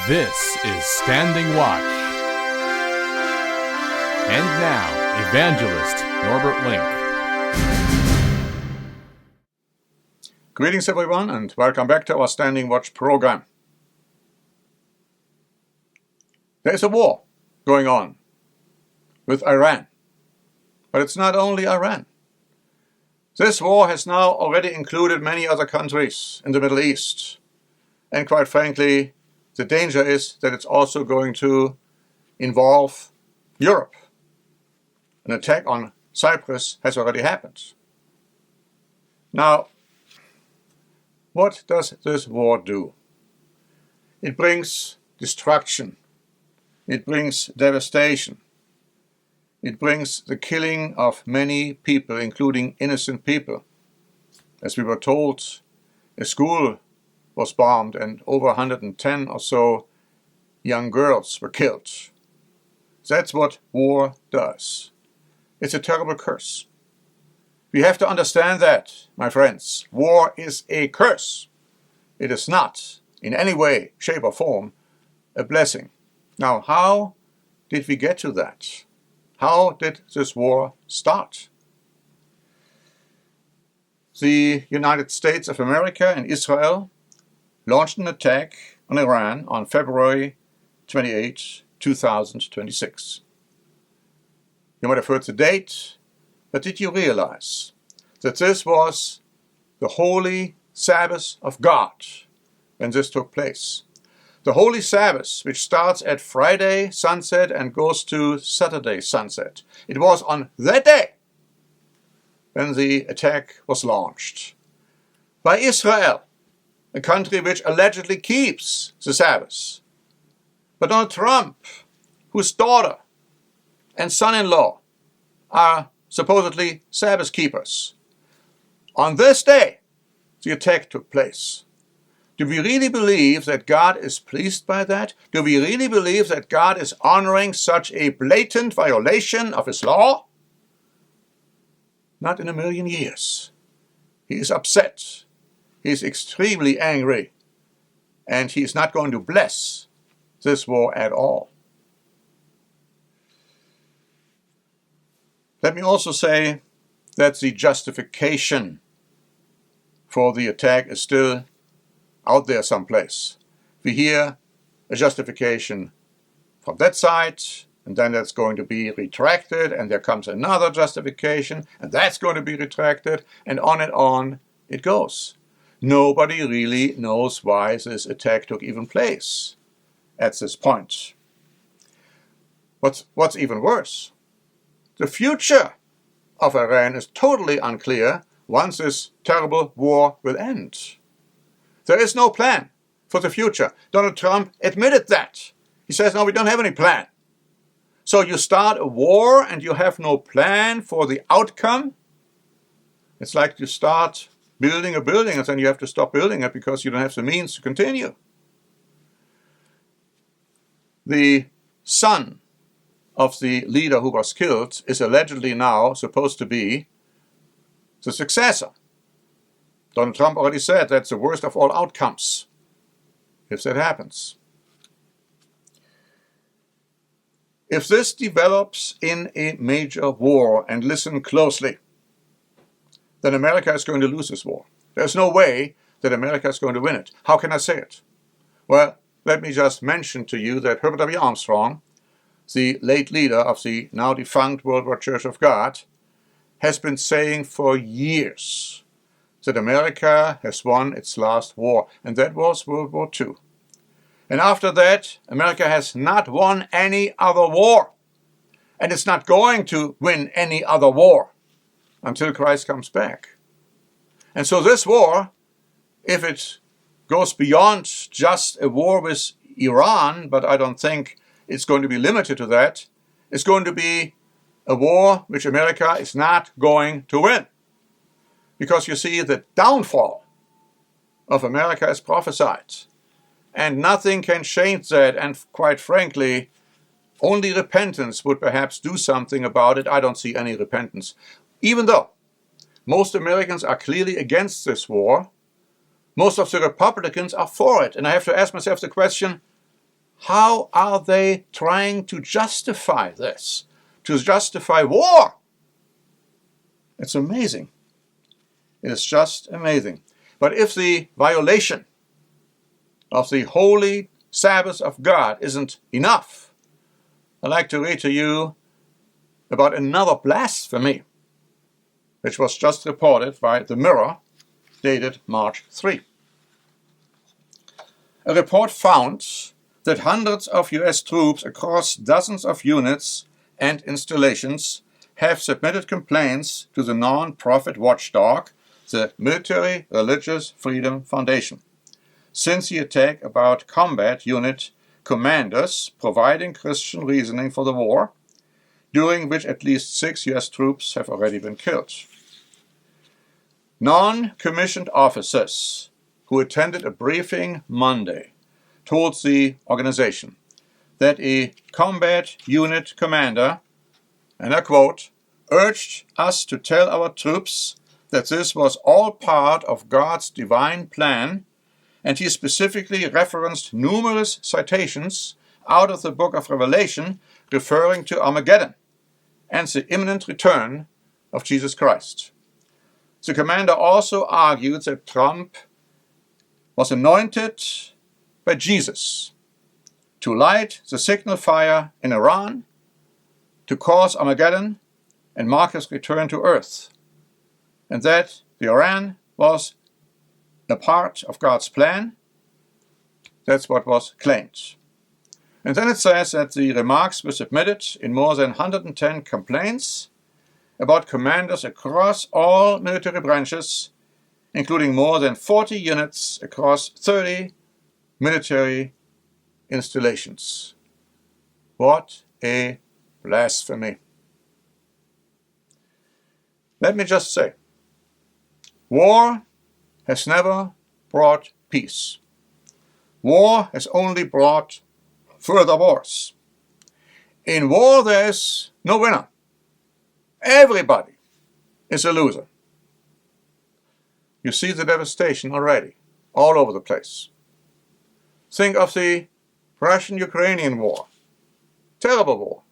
This is Standing Watch. And now, Evangelist Norbert Link. Greetings everyone, and welcome back to our Standing Watch program. There is a war going on with Iran. But it's not only Iran. This war has now already included many other countries in the Middle East. And quite frankly, the danger is that it's also going to involve Europe. An attack on Cyprus has already happened. Now, what does this war do? It brings destruction. It brings devastation. It brings the killing of many people, including innocent people. As we were told, a school was bombed and over 110 or so young girls were killed. That's what war does. It's a terrible curse. We have to understand that, my friends. War is a curse. It is not, in any way, shape or form, a blessing. Now, how did we get to that? How did this war start? The United States of America and Israel launched an attack on Iran on February 28, 2026. You might have heard the date, but did you realize that this was the holy Sabbath of God when this took place? The holy Sabbath, which starts at Friday sunset and goes to Saturday sunset. It was on that day when the attack was launched by Israel, a country which allegedly keeps the Sabbath. But Donald Trump, whose daughter and son-in-law are supposedly Sabbath keepers, on this day the attack took place. Do we really believe that God is pleased by that? Do we really believe that God is honoring such a blatant violation of His law? Not in a million years. He is upset. He is extremely angry. And He is not going to bless this war at all. Let me also say that the justification for the attack is still out there someplace. We hear a justification from that side, and then that's going to be retracted, and there comes another justification, and that's going to be retracted, and on it goes. Nobody really knows why this attack took even place at this point. What's even worse, the future of Iran is totally unclear once this terrible war will end. There is no plan for the future. Donald Trump admitted that. He says, no, we don't have any plan. So you start a war and you have no plan for the outcome. It's like you start building a building and then you have to stop building it because you don't have the means to continue. The son of the leader who was killed is allegedly now supposed to be the successor. Donald Trump already said that's the worst of all outcomes, if that happens. If this develops in a major war, and listen closely, then America is going to lose this war. There's no way that America is going to win it. How can I say it? Well, let me just mention to you that Herbert W. Armstrong, the late leader of the now defunct Worldwide Church of God, has been saying for years that America has won its last war, and that was World War II. And after that, America has not won any other war. And it's not going to win any other war until Christ comes back. And so this war, if it goes beyond just a war with Iran, but I don't think it's going to be limited to that, it's going to be a war which America is not going to win. Because you see, the downfall of America is prophesied. And nothing can change that. And quite frankly, only repentance would perhaps do something about it. I don't see any repentance. Even though most Americans are clearly against this war, most of the Republicans are for it. And I have to ask myself the question, How are they trying to justify this? To justify war? It's amazing. It is just amazing. But if the violation of the holy Sabbath of God isn't enough, I'd like to read to you about another blasphemy, which was just reported by The Mirror, dated March 3. A report found that hundreds of US troops across dozens of units and installations have submitted complaints to the non-profit watchdog, the Military Religious Freedom Foundation, since the attack about combat unit commanders providing Christian reasoning for the war, during which at least 6 US troops have already been killed. Non-commissioned officers who attended a briefing Monday told the organization that a combat unit commander, and I quote, urged us to tell our troops that this was all part of God's divine plan, and he specifically referenced numerous citations out of the book of Revelation referring to Armageddon and the imminent return of Jesus Christ. The commander also argued that Trump was anointed by Jesus to light the signal fire in Iran, to cause Armageddon and mark his return to earth, and that the Iran was a part of God's plan. That's what was claimed. And then it says that the remarks were submitted in more than 110 complaints about commanders across all military branches, including more than 40 units across 30 military installations. What a blasphemy. Let me just say, war has never brought peace. War has only brought further wars. In war, there is no winner. Everybody is a loser. You see the devastation already, all over the place. Think of the Russian-Ukrainian war. Terrible war.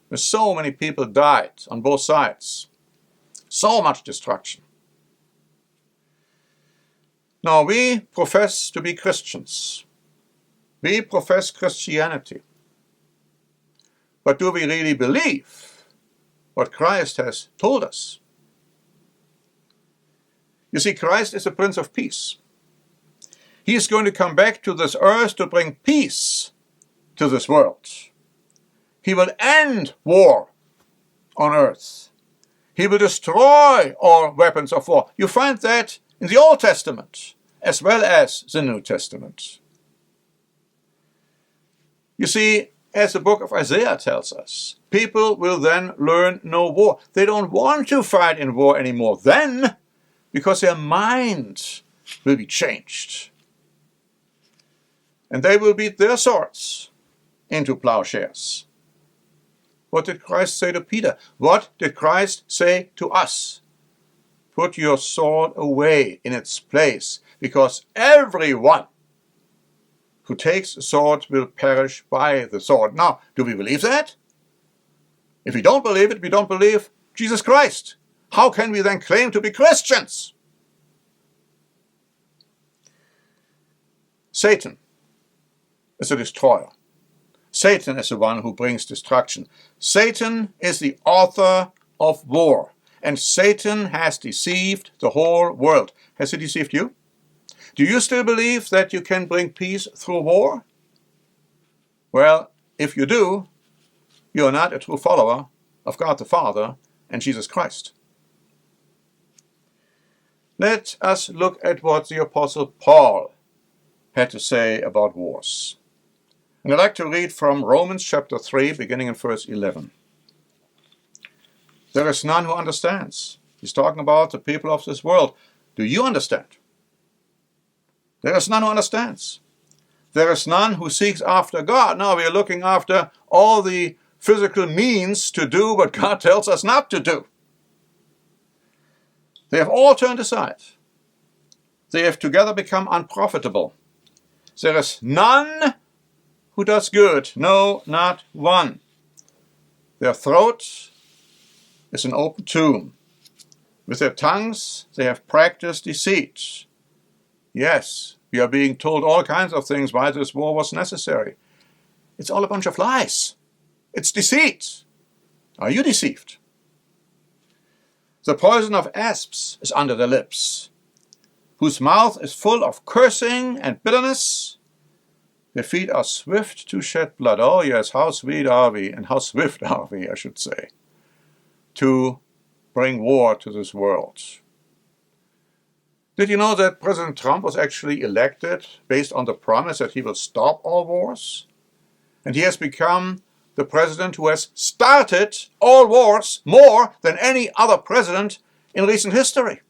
Where so many people died on both sides. So much destruction. Now, we profess to be Christians. We profess Christianity. But do we really believe what Christ has told us? You see, Christ is the Prince of Peace. He is going to come back to this earth to bring peace to this world. He will end war on earth. He will destroy all weapons of war. You find that in the Old Testament as well as the New Testament. You see, as the book of Isaiah tells us, people will then learn no war. They don't want to fight in war anymore then, because their minds will be changed. And they will beat their swords into plowshares. What did Christ say to Peter? What did Christ say to us? Put your sword away in its place, because everyone who takes a sword will perish by the sword. Now, do we believe that? If we don't believe it, we don't believe Jesus Christ. How can we then claim to be Christians? Satan is a destroyer. Satan is the one who brings destruction. Satan is the author of war. And Satan has deceived the whole world. Has he deceived you? Do you still believe that you can bring peace through war? Well, if you do, you are not a true follower of God the Father and Jesus Christ. Let us look at what the Apostle Paul had to say about wars. And I'd like to read from Romans chapter 3, beginning in verse 11. There is none who understands. He's talking about the people of this world. Do you understand? There is none who understands. There is none who seeks after God. Now we are looking after all the physical means to do what God tells us not to do. They have all turned aside. They have together become unprofitable. There is none who does good, no, not one. Their throat is an open tomb. With their tongues they have practiced deceit. Yes, we are being told all kinds of things why this war was necessary. It's all a bunch of lies. It's deceit. Are you deceived? The poison of asps is under their lips, whose mouth is full of cursing and bitterness. Their feet are swift to shed blood. Oh yes, how sweet are we, and how swift are we, I should say, to bring war to this world. Did you know that President Trump was actually elected based on the promise that he will stop all wars? And he has become the president who has started all wars more than any other president in recent history.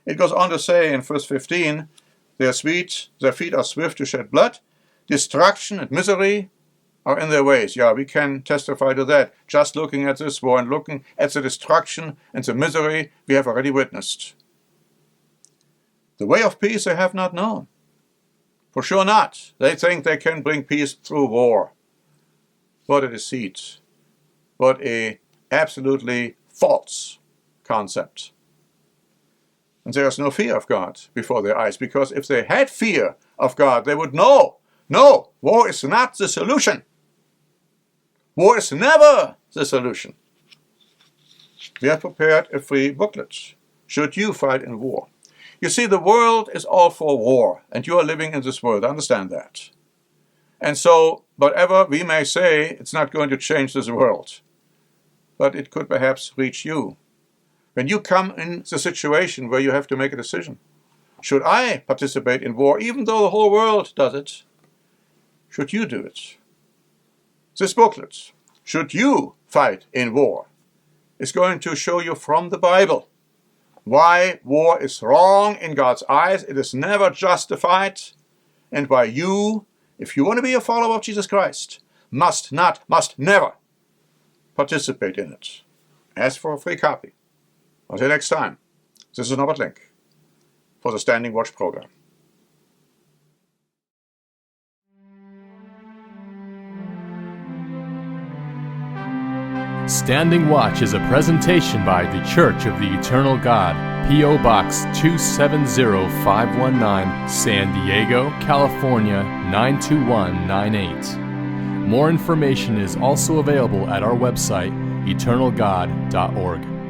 It goes on to say in verse 15, their feet are swift to shed blood, destruction and misery are in their ways. Yeah, we can testify to that. Just looking at this war and looking at the destruction and the misery we have already witnessed. The way of peace they have not known. For sure not. They think they can bring peace through war. What a deceit. What a absolutely false concept. And there is no fear of God before their eyes, because if they had fear of God, they would know, no, war is not the solution. War is never the solution. We have prepared a free booklet. Should you fight in war? You see, the world is all for war, and you are living in this world. I understand that. And so, whatever we may say, it's not going to change this world. But it could perhaps reach you. When you come in the situation where you have to make a decision, should I participate in war, even though the whole world does it? Should you do it? This booklet, Should You Fight in War, is going to show you from the Bible why war is wrong in God's eyes, it is never justified, and why you, if you want to be a follower of Jesus Christ, must never participate in it. Ask for a free copy. Until next time, this is Norbert Link for the Standing Watch program. Standing Watch is a presentation by The Church of the Eternal God, P.O. Box 270519, San Diego, California 92198. More information is also available at our website, eternalgod.org.